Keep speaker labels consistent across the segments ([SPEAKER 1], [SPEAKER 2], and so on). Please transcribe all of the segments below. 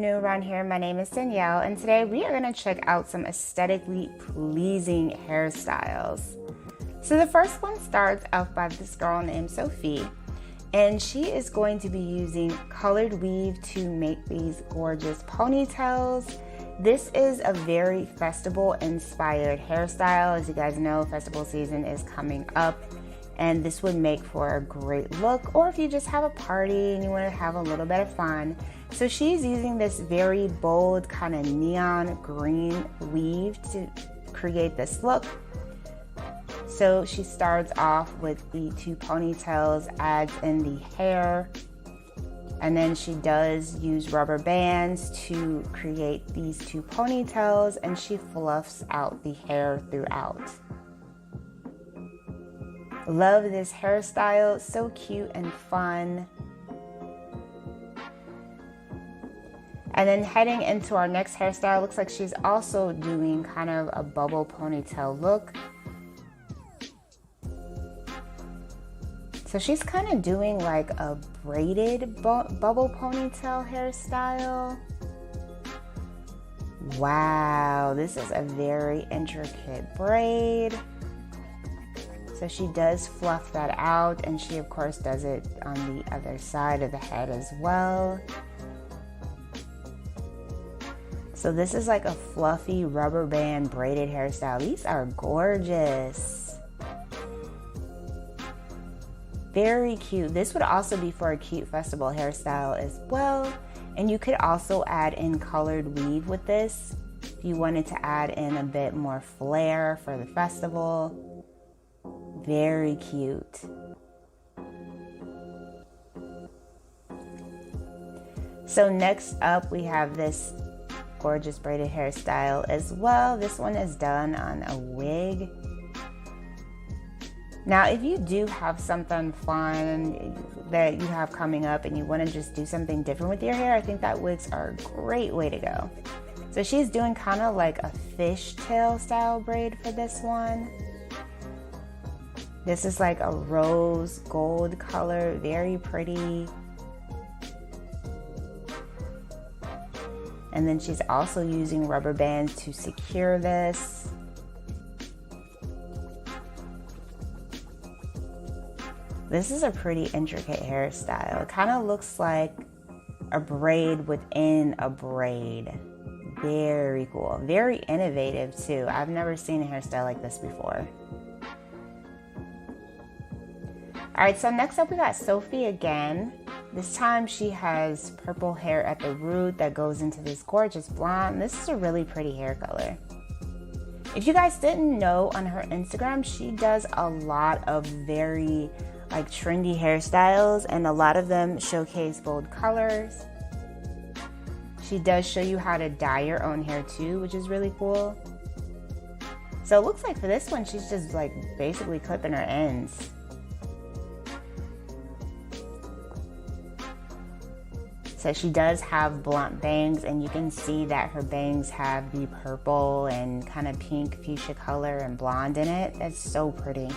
[SPEAKER 1] New around here, my name is Danielle, and today we are going to check out some aesthetically pleasing hairstyles. So the first one starts off by this girl named Sophie, and she is going to be using colored weave to make these gorgeous ponytails. This is a very festival inspired hairstyle. As you guys know, festival season is coming up, and this would make for a great look, or if you just have a party and you want to have a little bit of fun. So she's using this very bold kind of neon green weave to create this look. So she starts off with the two ponytails, adds in the hair, and then she does use rubber bands to create these two ponytails, and she fluffs out the hair throughout. Love this hairstyle, so cute and fun. And then heading into our next hairstyle, looks like she's also doing kind of a bubble ponytail look. So she's kind of doing like a braided bubble ponytail hairstyle. Wow, this is a very intricate braid. So she does fluff that out, and she of course does it on the other side of the head as well. So this is like a fluffy rubber band braided hairstyle. These are gorgeous. Very cute. This would also be for a cute festival hairstyle as well. And you could also add in colored weave with this if you wanted to add in a bit more flair for the festival. Very cute. So next up we have this gorgeous braided hairstyle as well. This one is done on a wig. Now, if you do have something fun that you have coming up and you want to just do something different with your hair, I think that wigs are a great way to go. So she's doing kind of like a fishtail style braid for this one. This is like a rose gold color, very pretty. And then she's also using rubber bands to secure this. This is a pretty intricate hairstyle. It kind of looks like a braid within a braid. Very cool. Very innovative too. I've never seen a hairstyle like this before. All right, so next up we got Sophie again. This time she has purple hair at the root that goes into this gorgeous blonde. This is a really pretty hair color. If you guys didn't know, on her Instagram, she does a lot of very like trendy hairstyles, and a lot of them showcase bold colors. She does show you how to dye your own hair too, which is really cool. So it looks like for this one, she's just like basically clipping her ends. So she does have blunt bangs, and you can see that her bangs have the purple and kind of pink fuchsia color and blonde in it. That's so pretty.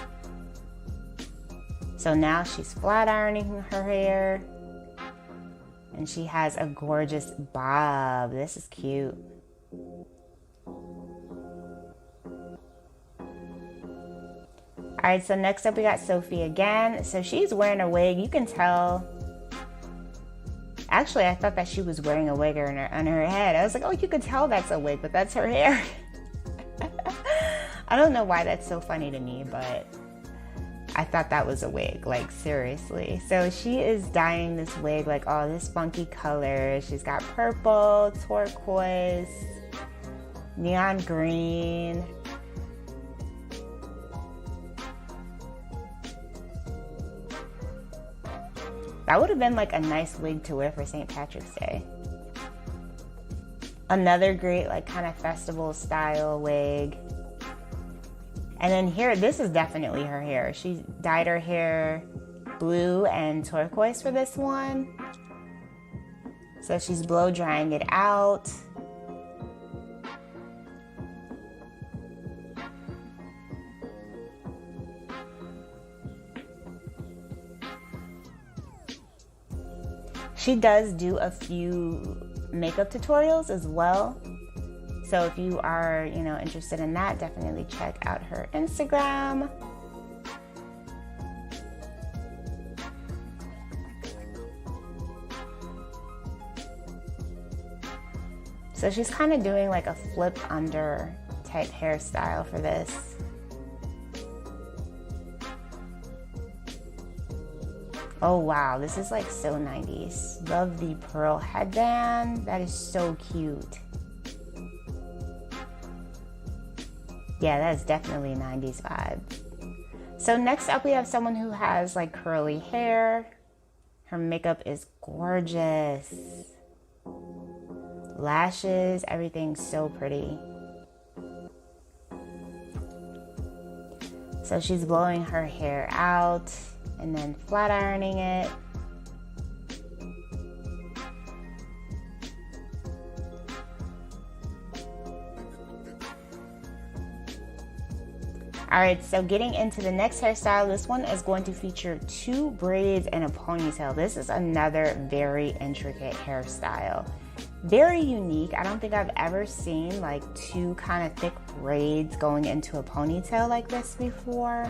[SPEAKER 1] So now she's flat ironing her hair, and she has a gorgeous bob. This is cute. All right, so next up we got Sophie again. So she's wearing a wig. You can tell. Actually, I thought that she was wearing a wig on her head. I was like, oh, you could tell that's a wig, but that's her hair. I don't know why that's so funny to me, but I thought that was a wig, like seriously. So she is dyeing this wig like all this funky color. She's got purple, turquoise, neon green. That would have been like a nice wig to wear for St. Patrick's Day. Another great like kind of festival style wig. And then here, this is definitely her hair. She dyed her hair blue and turquoise for this one. So she's blow drying it out. She does do a few makeup tutorials as well. So if you are, interested in that, definitely check out her Instagram. So she's kind of doing like a flip under type hairstyle for this. Oh wow, this is like so 90s. Love the pearl headband. That is so cute. Yeah, that is definitely 90s vibe. So next up we have someone who has like curly hair. Her makeup is gorgeous. Lashes, everything's so pretty. So she's blowing her hair out and then flat ironing it. Alright, so getting into the next hairstyle, this one is going to feature 2 braids and a ponytail. This is another very intricate hairstyle. Very unique. I don't think I've ever seen like 2 kind of thick braids going into a ponytail like this before.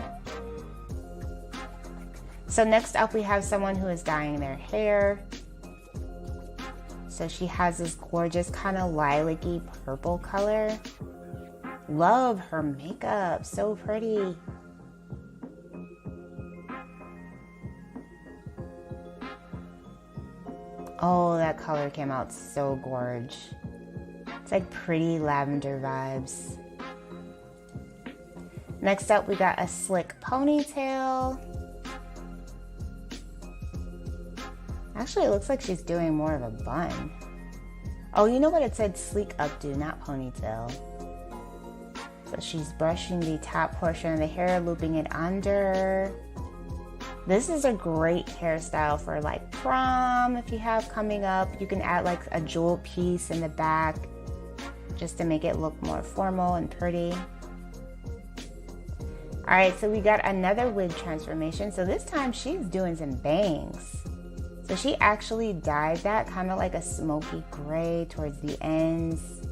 [SPEAKER 1] So next up we have someone who is dyeing their hair. So she has this gorgeous kind of lilac-y purple color. Love her makeup, so pretty. Oh, that color came out so gorge. It's like pretty lavender vibes. Next up, we got a slick ponytail. Actually, it looks like she's doing more of a bun. Oh, you know what? It said sleek updo, not ponytail. So she's brushing the top portion of the hair, looping it under. This is a great hairstyle for like prom if you have coming up. You can add like a jewel piece in the back just to make it look more formal and pretty. All right, so we got another wig transformation. So this time she's doing some bangs. So she actually dyed that kind of like a smoky gray towards the ends.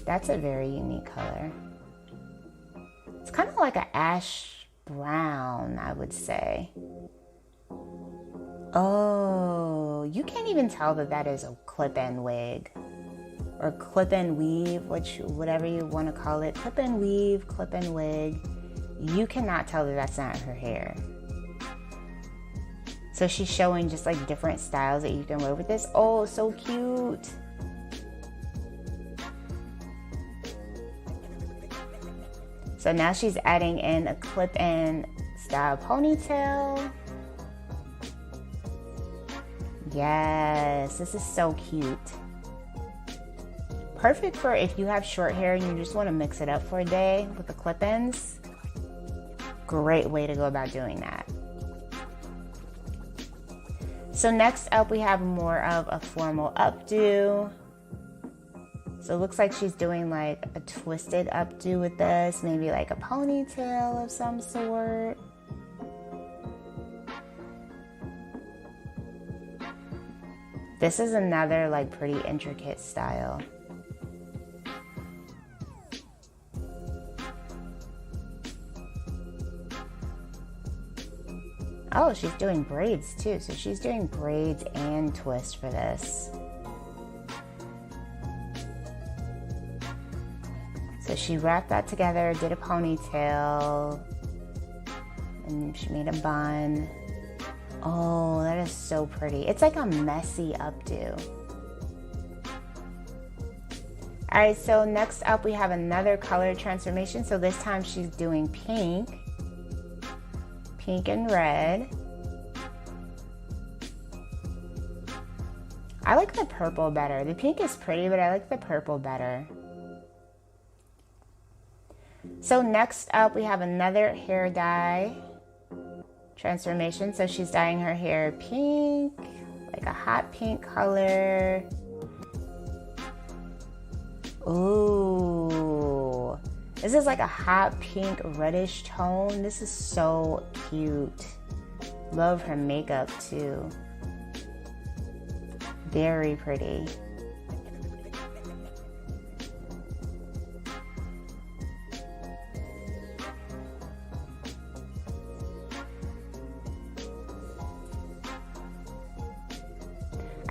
[SPEAKER 1] That's a very unique color. It's kind of like an ash brown, I would say. Oh, you can't even tell that that is a clip-in wig or clip-in weave, whatever you want to call it. Clip-in weave, clip-in wig. You cannot tell that that's not her hair. So she's showing just like different styles that you can wear with this. Oh, so cute. So now she's adding in a clip-in style ponytail. Yes, this is so cute. Perfect for if you have short hair and you just want to mix it up for a day with the clip-ins. Great way to go about doing that. So next up we have more of a formal updo. So it looks like she's doing like a twisted updo with this, maybe like a ponytail of some sort. This is another like pretty intricate style. Oh, she's doing braids too. So she's doing braids and twist for this. So she wrapped that together, did a ponytail, and she made a bun. Oh, that is so pretty. It's like a messy updo. All right, so next up we have another color transformation. So this time she's doing pink and red. I like the purple better. The pink is pretty, but I like the purple better. So next up we have another hair dye transformation. So she's dyeing her hair pink, like a hot pink color. Ooh, this is like a hot pink reddish tone. This is so cute. Love her makeup too. very pretty.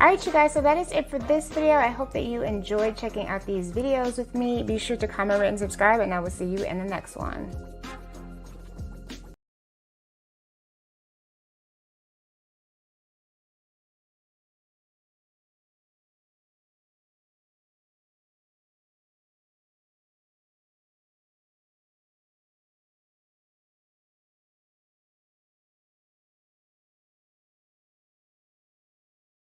[SPEAKER 1] Alright you guys, so that is it for this video. I hope that you enjoyed checking out these videos with me. Be sure to comment, rate, and subscribe, and I will see you in the next one.